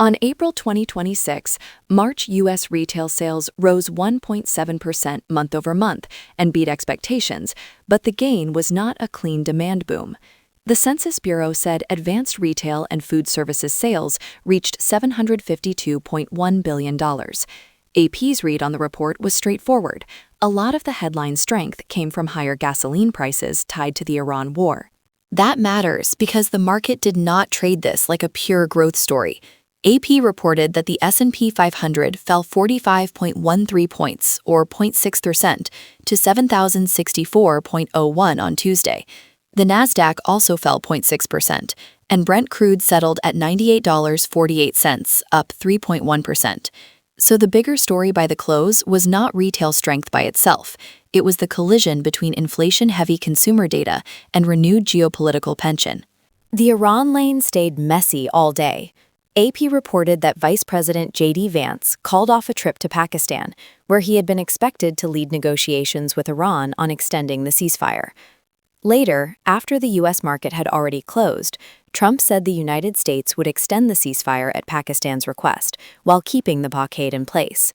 On April 2026, March U.S. retail sales rose 1.7% month over month and beat expectations, but the gain was not a clean demand boom. The Census Bureau said advanced retail and food services sales reached $752.1 billion. AP's read on the report was straightforward. A lot of the headline strength came from higher gasoline prices tied to the Iran war. That matters because the market did not trade this like a pure growth story. AP reported that the S&P 500 fell 45.13 points, or 0.6%, to 7,064.01 on Tuesday. The Nasdaq also fell 0.6%, and Brent crude settled at $98.48, up 3.1%. So the bigger story by the close was not retail strength by itself. It was the collision between inflation-heavy consumer data and renewed geopolitical tension. The Iran lane stayed messy all day. AP reported that Vice President J.D. Vance called off a trip to Pakistan, where he had been expected to lead negotiations with Iran on extending the ceasefire. Later, after the U.S. market had already closed, Trump said the United States would extend the ceasefire at Pakistan's request, while keeping the blockade in place.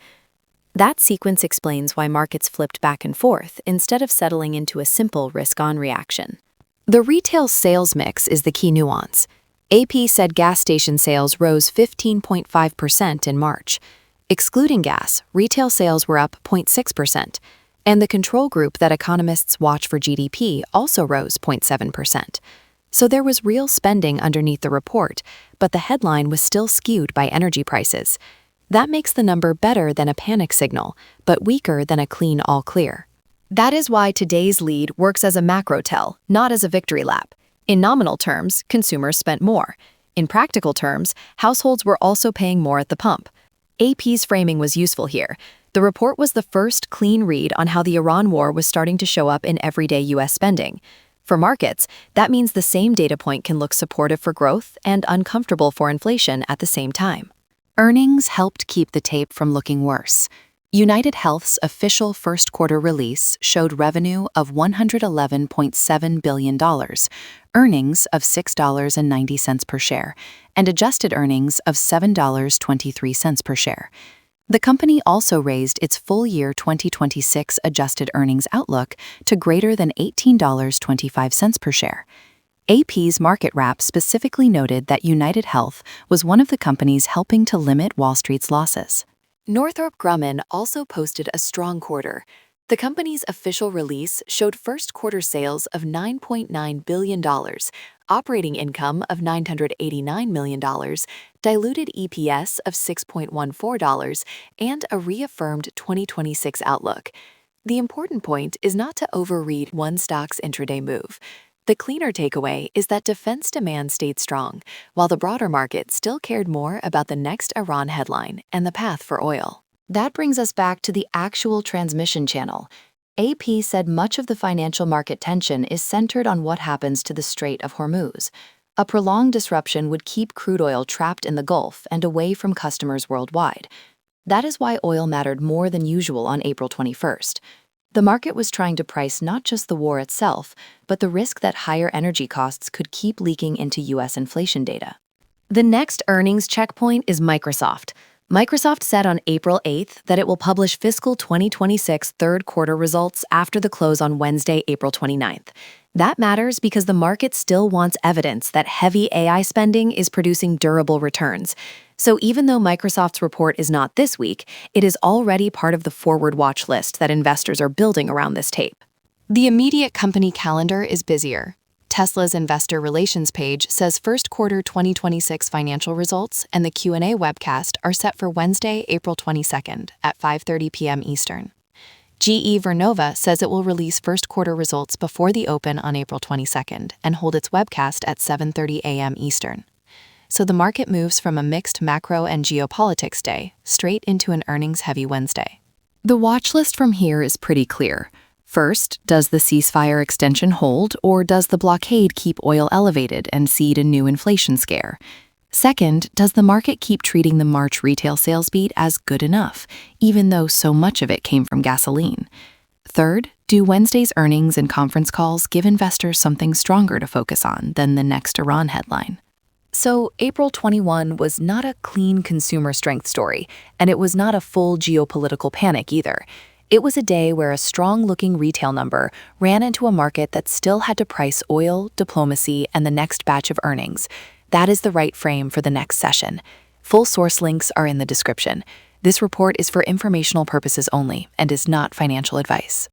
That sequence explains why markets flipped back and forth instead of settling into a simple risk-on reaction. The retail sales mix is the key nuance. AP said gas station sales rose 15.5% in March. Excluding gas, retail sales were up 0.6%, and the control group that economists watch for GDP also rose 0.7%. So there was real spending underneath the report, but the headline was still skewed by energy prices. That makes the number better than a panic signal, but weaker than a clean all clear. That is why today's lead works as a macro tell, not as a victory lap. In nominal terms, consumers spent more. In practical terms, households were also paying more at the pump. AP's framing was useful here. The report was the first clean read on how the Iran war was starting to show up in everyday U.S. spending. For markets, that means the same data point can look supportive for growth and uncomfortable for inflation at the same time. Earnings helped keep the tape from looking worse. UnitedHealth's official first-quarter release showed revenue of $111.7 billion, earnings of $6.90 per share, and adjusted earnings of $7.23 per share. The company also raised its full-year 2026 adjusted earnings outlook to greater than $18.25 per share. AP's market wrap specifically noted that UnitedHealth was one of the companies helping to limit Wall Street's losses. Northrop Grumman also posted a strong quarter. The company's official release showed first-quarter sales of $9.9 billion, operating income of $989 million, diluted EPS of $6.14, and a reaffirmed 2026 outlook. The important point is not to overread one stock's intraday move. The cleaner takeaway is that defense demand stayed strong, while the broader market still cared more about the next Iran headline and the path for oil. That brings us back to the actual transmission channel. AP said much of the financial market tension is centered on what happens to the Strait of Hormuz. A prolonged disruption would keep crude oil trapped in the Gulf and away from customers worldwide. That is why oil mattered more than usual on April 21st. The market was trying to price not just the war itself, but the risk that higher energy costs could keep leaking into U.S. inflation data. The next earnings checkpoint is Microsoft. Microsoft said on April 8th that it will publish fiscal 2026 third-quarter results after the close on Wednesday, April 29th. That matters because the market still wants evidence that heavy AI spending is producing durable returns. So even though Microsoft's report is not this week, it is already part of the forward watch list that investors are building around this tape. The immediate company calendar is busier. Tesla's investor relations page says first quarter 2026 financial results and the Q&A webcast are set for Wednesday, April 22nd at 5:30 p.m. Eastern. GE Vernova says it will release first quarter results before the open on April 22nd and hold its webcast at 7:30 a.m. Eastern. So the market moves from a mixed macro and geopolitics day straight into an earnings-heavy Wednesday. The watch list from here is pretty clear. First, does the ceasefire extension hold, or does the blockade keep oil elevated and seed a new inflation scare? Second, does the market keep treating the March retail sales beat as good enough, even though so much of it came from gasoline? Third, do Wednesday's earnings and conference calls give investors something stronger to focus on than the next Iran headline? So, April 21 was not a clean consumer strength story, and it was not a full geopolitical panic either. It was a day where a strong-looking retail number ran into a market that still had to price oil, diplomacy, and the next batch of earnings. That is the right frame for the next session. Full source links are in the description. This report is for informational purposes only and is not financial advice.